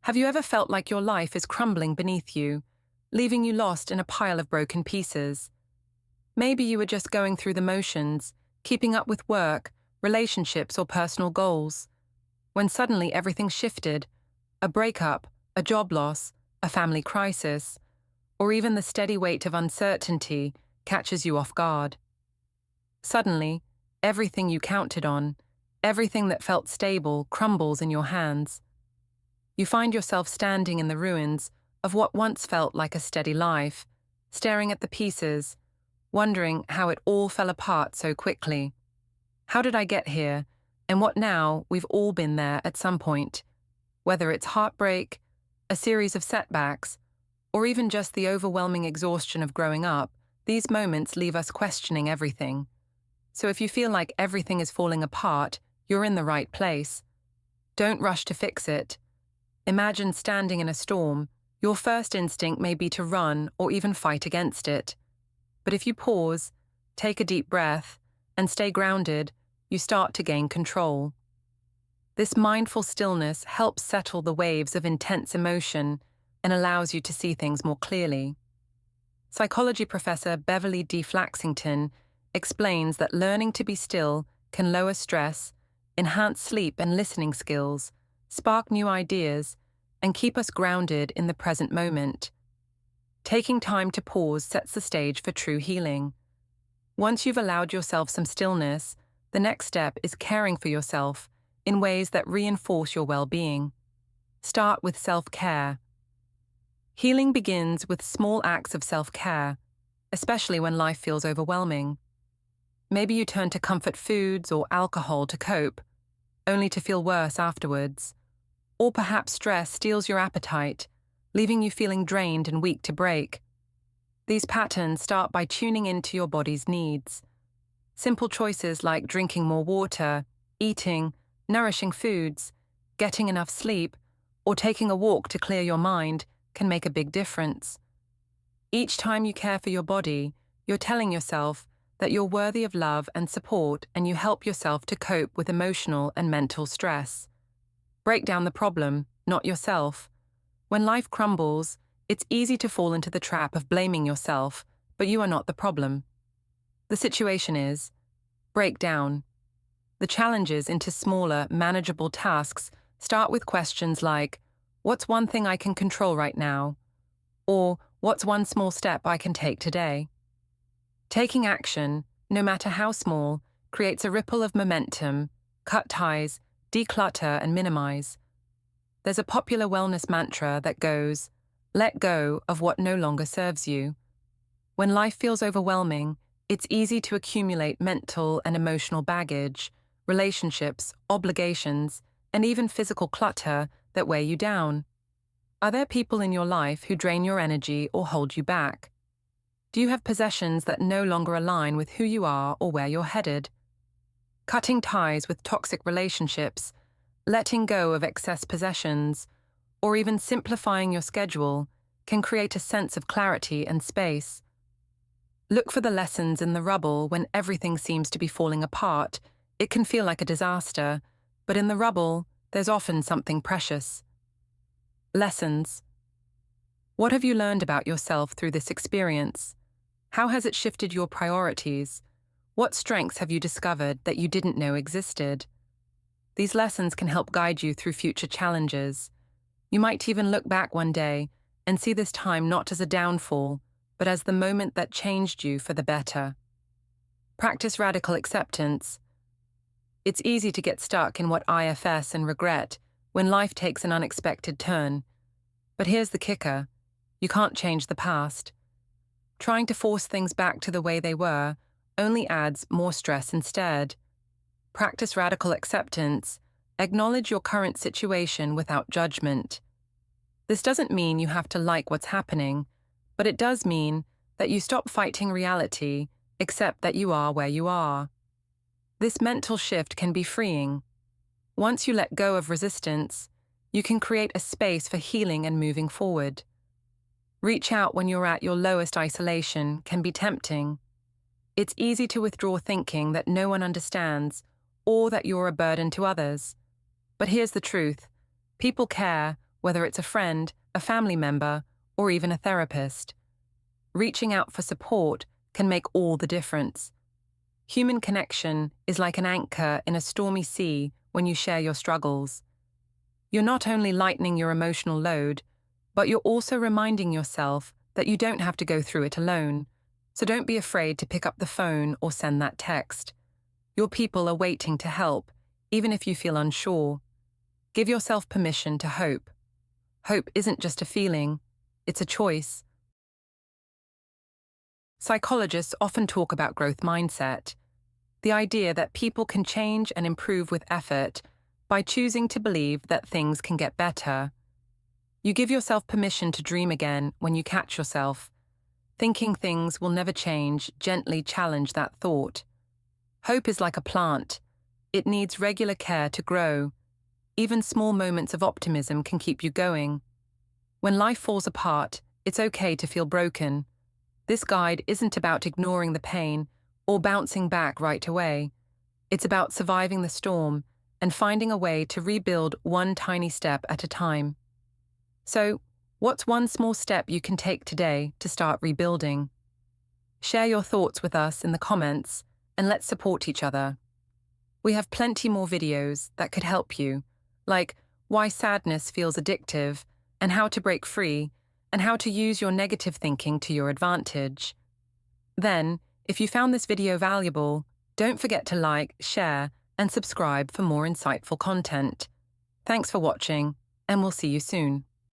Have you ever felt like your life is crumbling beneath you, leaving you lost in a pile of broken pieces? Maybe you were just going through the motions, keeping up with work, relationships, or personal goals, when suddenly everything shifted: a breakup, a job loss, a family crisis, or even the steady weight of uncertainty catches you off guard. Suddenly, everything you counted on, everything that felt stable, crumbles in your hands. You find yourself standing in the ruins of what once felt like a steady life, staring at the pieces, wondering how it all fell apart so quickly. How did I get here? And what now? We've all been there at some point. Whether it's heartbreak, a series of setbacks, or even just the overwhelming exhaustion of growing up, these moments leave us questioning everything. So if you feel like everything is falling apart, you're in the right place. Don't rush to fix it. Imagine standing in a storm. Your first instinct may be to run or even fight against it. But if you pause, take a deep breath, and stay grounded, you start to gain control. This mindful stillness helps settle the waves of intense emotion and allows you to see things more clearly. Psychology professor Beverly D. Flaxington explains that learning to be still can lower stress, enhance sleep and listening skills, spark new ideas, and keep us grounded in the present moment. Taking time to pause sets the stage for true healing. Once you've allowed yourself some stillness, the next step is caring for yourself in ways that reinforce your well-being. Start with self-care. Healing begins with small acts of self-care, especially when life feels overwhelming. Maybe you turn to comfort foods or alcohol to cope, only to feel worse afterwards. Or perhaps stress steals your appetite, leaving you feeling drained and weak to break. These patterns start by tuning into your body's needs. Simple choices like drinking more water, eating nourishing foods, getting enough sleep, or taking a walk to clear your mind can make a big difference. Each time you care for your body, you're telling yourself that you're worthy of love and support, and you help yourself to cope with emotional and mental stress. Break down the problem, not yourself. When life crumbles, it's easy to fall into the trap of blaming yourself, but you are not the problem. The situation is: break down the challenges into smaller, manageable tasks. Start with questions like, what's one thing I can control right now? Or, what's one small step I can take today? Taking action, no matter how small, creates a ripple of momentum. Cut ties, declutter, and minimize. There's a popular wellness mantra that goes, let go of what no longer serves you. When life feels overwhelming, it's easy to accumulate mental and emotional baggage, relationships, obligations, and even physical clutter that weigh you down. Are there people in your life who drain your energy or hold you back? Do you have possessions that no longer align with who you are or where you're headed? Cutting ties with toxic relationships, letting go of excess possessions, or even simplifying your schedule can create a sense of clarity and space. Look for the lessons in the rubble. When everything seems to be falling apart, it can feel like a disaster, but in the rubble, there's often something precious. Lessons. What have you learned about yourself through this experience? How has it shifted your priorities? What strengths have you discovered that you didn't know existed? These lessons can help guide you through future challenges. You might even look back one day and see this time not as a downfall, but as the moment that changed you for the better. Practice radical acceptance. It's easy to get stuck in what ifs and regret when life takes an unexpected turn. But here's the kicker: you can't change the past. Trying to force things back to the way they were only adds more stress instead. Practice radical acceptance. Acknowledge your current situation without judgment. This doesn't mean you have to like what's happening, but it does mean that you stop fighting reality, accept that you are where you are. This mental shift can be freeing. Once you let go of resistance, you can create a space for healing and moving forward. Reach out when you're at your lowest. Isolation can be tempting. It's easy to withdraw thinking that no one understands or that you're a burden to others. But here's the truth: people care, whether it's a friend, a family member, or even a therapist. Reaching out for support can make all the difference. Human connection is like an anchor in a stormy sea when you share your struggles. You're not only lightening your emotional load, but you're also reminding yourself that you don't have to go through it alone. So don't be afraid to pick up the phone or send that text. Your people are waiting to help, even if you feel unsure. Give yourself permission to hope. Hope isn't just a feeling, it's a choice. Psychologists often talk about growth mindset, the idea that people can change and improve with effort by choosing to believe that things can get better. You give yourself permission to dream again when you catch yourself. Thinking things will never change, gently challenge that thought. Hope is like a plant. It needs regular care to grow. Even small moments of optimism can keep you going. When life falls apart, it's okay to feel broken. This guide isn't about ignoring the pain or bouncing back right away. It's about surviving the storm and finding a way to rebuild one tiny step at a time. So, what's one small step you can take today to start rebuilding? Share your thoughts with us in the comments and let's support each other. We have plenty more videos that could help you, like why sadness feels addictive and how to break free, and how to use your negative thinking to your advantage. Then, if you found this video valuable, don't forget to like, share, and subscribe for more insightful content. Thanks for watching, and we'll see you soon.